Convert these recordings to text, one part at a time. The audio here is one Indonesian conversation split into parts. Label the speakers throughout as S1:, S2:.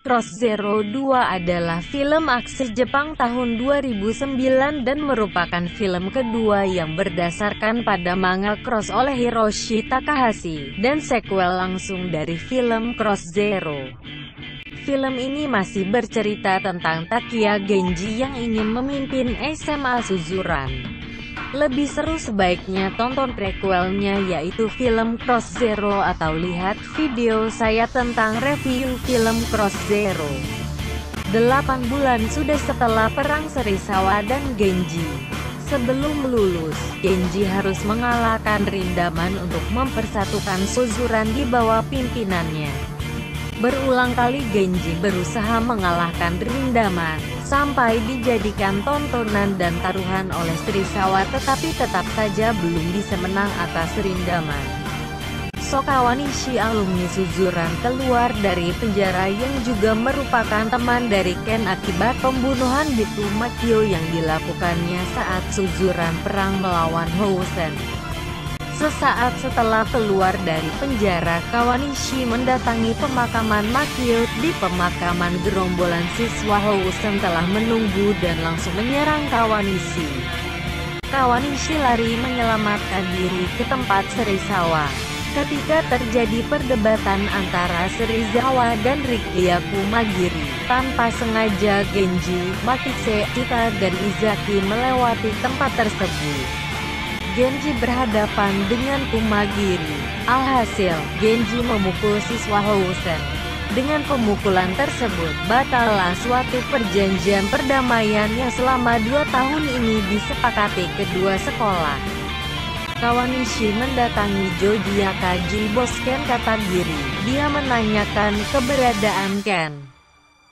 S1: Cross Zero 2 adalah film aksi Jepang tahun 2009 dan merupakan film kedua yang berdasarkan pada manga Cross oleh Hiroshi Takahashi, dan sequel langsung dari film Cross Zero. Film ini masih bercerita tentang Takiya Genji yang ingin memimpin SMA Suzuran. Lebih seru sebaiknya tonton prequelnya yaitu film Cross Zero atau lihat video saya tentang review film Cross Zero. 8 bulan sudah setelah perang Serizawa dan Genji. Sebelum lulus, Genji harus mengalahkan Rindaman untuk mempersatukan Suzuran di bawah pimpinannya. Berulang kali Genji berusaha mengalahkan Rindaman, sampai dijadikan tontonan dan taruhan oleh Serizawa, tetapi tetap saja belum bisa menang atas Rindaman. So Kawanishi, alumni Suzuran, keluar dari penjara yang juga merupakan teman dari Ken akibat pembunuhan Bito Makio yang dilakukannya saat Suzuran perang melawan Housen. Sesaat setelah keluar dari penjara, Kawanishi mendatangi pemakaman Makio. Di pemakaman, gerombolan siswa Housen telah menunggu dan langsung menyerang Kawanishi. Kawanishi lari menyelamatkan diri ke tempat Serizawa. Ketika terjadi perdebatan antara Serizawa dan Rikyaku Magiri, tanpa sengaja Genji, Makise, Chita, dan Izaki melewati tempat tersebut. Genji berhadapan dengan Kumagiri. Alhasil, Genji memukul siswa Housen. Dengan pemukulan tersebut, batallah suatu perjanjian perdamaian yang selama 2 tahun ini disepakati kedua sekolah. Kawanishi mendatangi Joji Yakaji, bos Ken Katagiri. Dia menanyakan keberadaan Ken,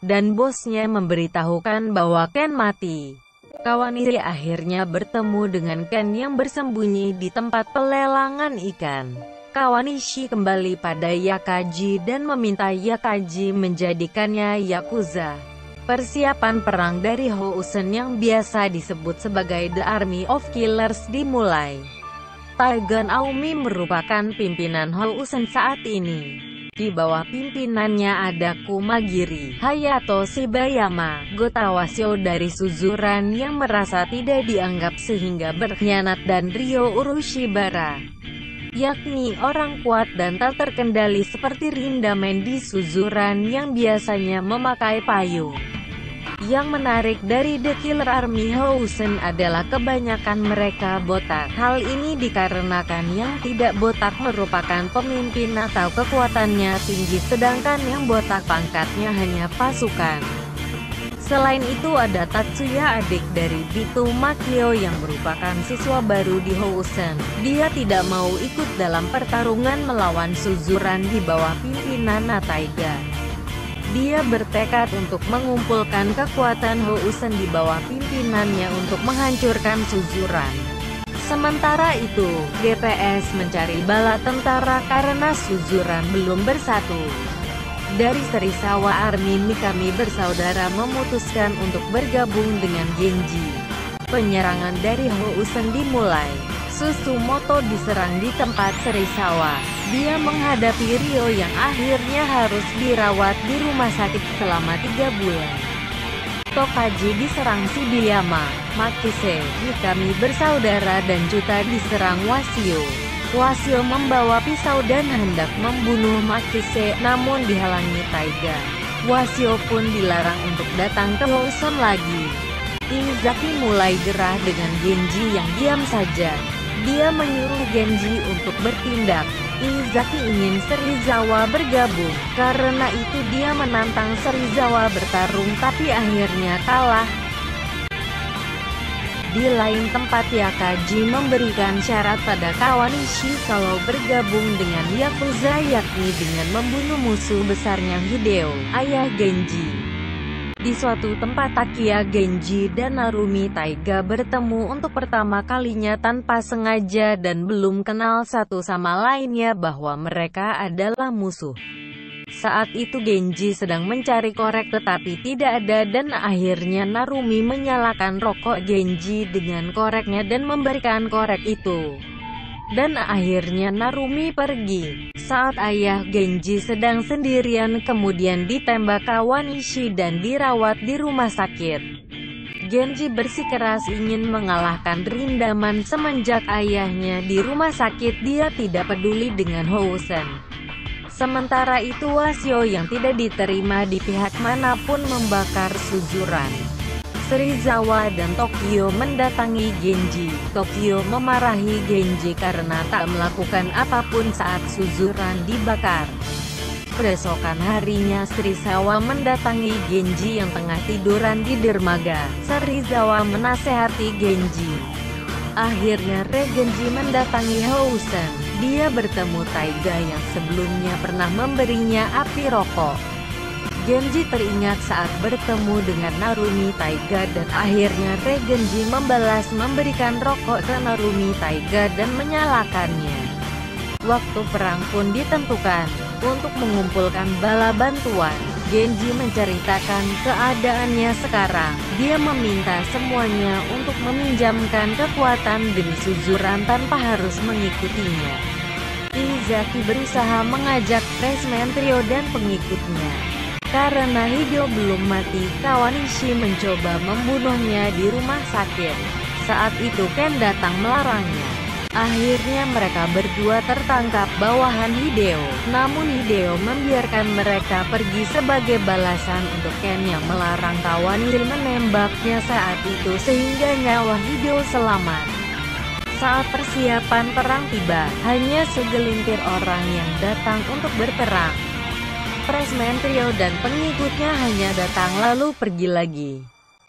S1: dan bosnya memberitahukan bahwa Ken mati. Kawanishi akhirnya bertemu dengan Ken yang bersembunyi di tempat pelelangan ikan. Kawanishi kembali pada Yakaji dan meminta Yakaji menjadikannya Yakuza. Persiapan perang dari Housen yang biasa disebut sebagai The Army of Killers dimulai. Taiga Naomi merupakan pimpinan Housen saat ini. Di bawah pimpinannya ada Kumagiri, Hayato Shibayama, Gota Washo dari Suzuran yang merasa tidak dianggap sehingga berkhianat, dan Ryo Urushibara, yakni orang kuat dan tak terkendali seperti Rindaman di Suzuran yang biasanya memakai payung. Yang menarik dari The Killer Army Housen adalah kebanyakan mereka botak. Hal ini dikarenakan yang tidak botak merupakan pemimpin atau kekuatannya tinggi, sedangkan yang botak pangkatnya hanya pasukan. Selain itu ada Tatsuya, adik dari Bito Makio yang merupakan siswa baru di Housen. Dia tidak mau ikut dalam pertarungan melawan Suzuran di bawah pimpinan Taiga. Dia bertekad untuk mengumpulkan kekuatan Housen di bawah pimpinannya untuk menghancurkan Suzuran. Sementara itu, GPS mencari bala tentara karena Suzuran belum bersatu. Dari Serizawa, Army Mikami bersaudara memutuskan untuk bergabung dengan Genji. Penyerangan dari Housen dimulai. Susumoto diserang di tempat Serizawa. Dia menghadapi Ryo yang akhirnya harus dirawat di rumah sakit selama 3 bulan. Tokaji diserang Shibayama, Makise, Mikami bersaudara, dan Chuta diserang Washo. Washo membawa pisau dan hendak membunuh Makise, namun dihalangi Taiga. Washo pun dilarang untuk datang ke Housen lagi. Izaki mulai gerah dengan Genji yang diam saja. Dia menyuruh Genji untuk bertindak. Izaki ingin Serizawa bergabung, karena itu dia menantang Serizawa bertarung tapi akhirnya kalah. Di lain tempat, Yakaji memberikan syarat pada Kawanishi kalau bergabung dengan Yakuza, yakni dengan membunuh musuh besarnya Hideo, ayah Genji. Di suatu tempat, Takiya Genji dan Narumi Taiga bertemu untuk pertama kalinya tanpa sengaja dan belum kenal satu sama lainnya bahwa mereka adalah musuh. Saat itu Genji sedang mencari korek tetapi tidak ada, dan akhirnya Narumi menyalakan rokok Genji dengan koreknya dan memberikan korek itu Dan akhirnya Narumi pergi. Saat ayah Genji sedang sendirian kemudian ditembak Kawanishi dan dirawat di rumah sakit. Genji bersikeras ingin mengalahkan Rindaman. Semenjak ayahnya di rumah sakit dia tidak peduli dengan Housen. Sementara itu Wasio yang tidak diterima di pihak manapun membakar Suzuran. Serizawa dan Tokyo mendatangi Genji. Tokyo memarahi Genji karena tak melakukan apapun saat Suzuran dibakar. Keesokan harinya Serizawa mendatangi Genji yang tengah tiduran di dermaga. Serizawa menasehati Genji. Akhirnya Genji mendatangi Housen. Dia bertemu Taiga yang sebelumnya pernah memberinya api rokok. Genji teringat saat bertemu dengan Narumi Taiga dan akhirnya Genji membalas memberikan rokok ke Narumi Taiga dan menyalakannya. Waktu perang pun ditentukan. Untuk mengumpulkan bala bantuan, Genji menceritakan keadaannya sekarang. Dia meminta semuanya untuk meminjamkan kekuatan demi Suzuran tanpa harus mengikutinya. Izaki berusaha mengajak Freshman Trio dan pengikutnya. Karena Hideo belum mati, Kawanishi mencoba membunuhnya di rumah sakit. Saat itu Ken datang melarangnya. Akhirnya mereka berdua tertangkap bawahan Hideo. Namun Hideo membiarkan mereka pergi sebagai balasan untuk Ken yang melarang Kawanishi menembaknya saat itu sehingga nyawa Hideo selamat. Saat persiapan perang tiba, hanya segelintir orang yang datang untuk berperang. Freshman Trio dan pengikutnya hanya datang lalu pergi lagi.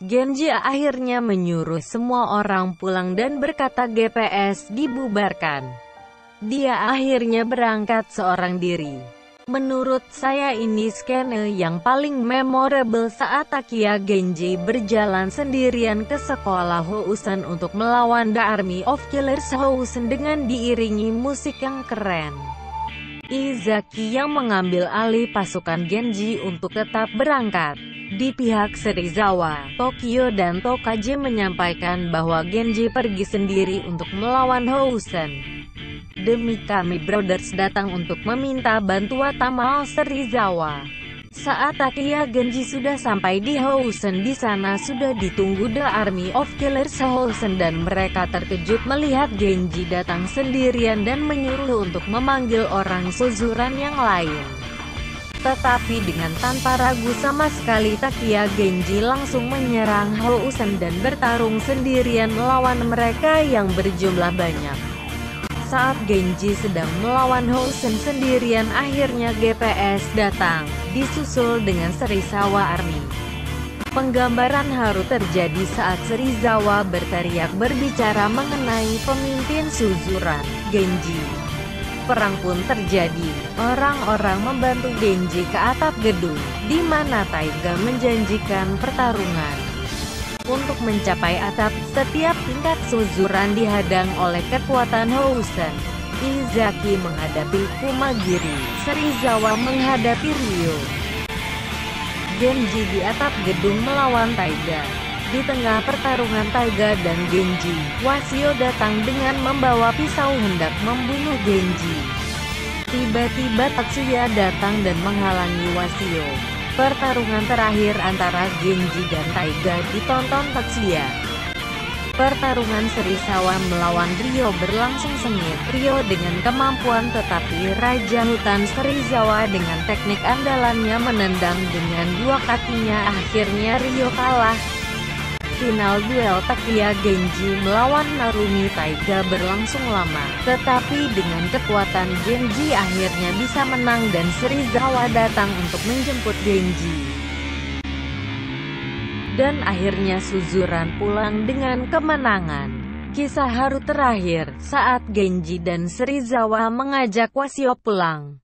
S1: Genji akhirnya menyuruh semua orang pulang dan berkata GPS dibubarkan. Dia akhirnya berangkat seorang diri. Menurut saya ini skene yang paling memorable saat Takia Genji berjalan sendirian ke sekolah Housen untuk melawan The Army of Killers Housen dengan diiringi musik yang keren. Izaki yang mengambil alih pasukan Genji untuk tetap berangkat. Di pihak Serizawa, Tokyo dan Tokaji menyampaikan bahwa Genji pergi sendiri untuk melawan Housen. Demi Kami Brothers datang untuk meminta bantuan Tamao Serizawa. Saat Takia Genji sudah sampai di Housen, di sana sudah ditunggu The Army of Killers Housen dan mereka terkejut melihat Genji datang sendirian dan menyuruh untuk memanggil orang Suzuran yang lain. Tetapi dengan tanpa ragu sama sekali Takia Genji langsung menyerang Housen dan bertarung sendirian melawan mereka yang berjumlah banyak. Saat Genji sedang melawan Housen sendirian akhirnya GPS datang, disusul dengan Serizawa Army. Penggambaran haru terjadi saat Serizawa berteriak berbicara mengenai pemimpin Suzuran, Genji. Perang pun terjadi. Orang-orang membantu Genji ke atap gedung, di mana Taiga menjanjikan pertarungan. Untuk mencapai atap, setiap tingkat Suzuran dihadang oleh kekuatan Housen. Izaki menghadapi Kumagiri, Serizawa menghadapi Ryo. Genji di atap gedung melawan Taiga. Di tengah pertarungan Taiga dan Genji, Wasio datang dengan membawa pisau hendak membunuh Genji. Tiba-tiba Tatsuya datang dan menghalangi Wasio. Pertarungan terakhir antara Genji dan Taiga ditonton Tatsuya. Pertarungan Serizawa melawan Ryo berlangsung sengit. Ryo dengan kemampuan tetapi Raja Hutan Serizawa dengan teknik andalannya menendang dengan dua kakinya. Akhirnya Ryo kalah. Final duel Takia Genji melawan Narumi Taiga berlangsung lama, tetapi dengan kekuatan Genji akhirnya bisa menang dan Serizawa datang untuk menjemput Genji. Dan akhirnya Suzuran pulang dengan kemenangan. Kisah haru terakhir, saat Genji dan Serizawa mengajak Wasio pulang.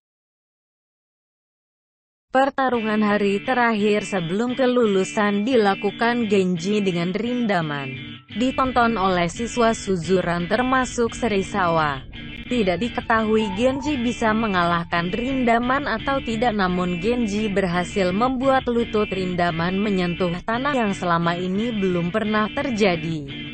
S1: Pertarungan hari terakhir sebelum kelulusan dilakukan Genji dengan Rindaman. Ditonton oleh siswa Suzuran termasuk Serizawa. Tidak diketahui Genji bisa mengalahkan Rindaman atau tidak, namun Genji berhasil membuat lutut Rindaman menyentuh tanah yang selama ini belum pernah terjadi.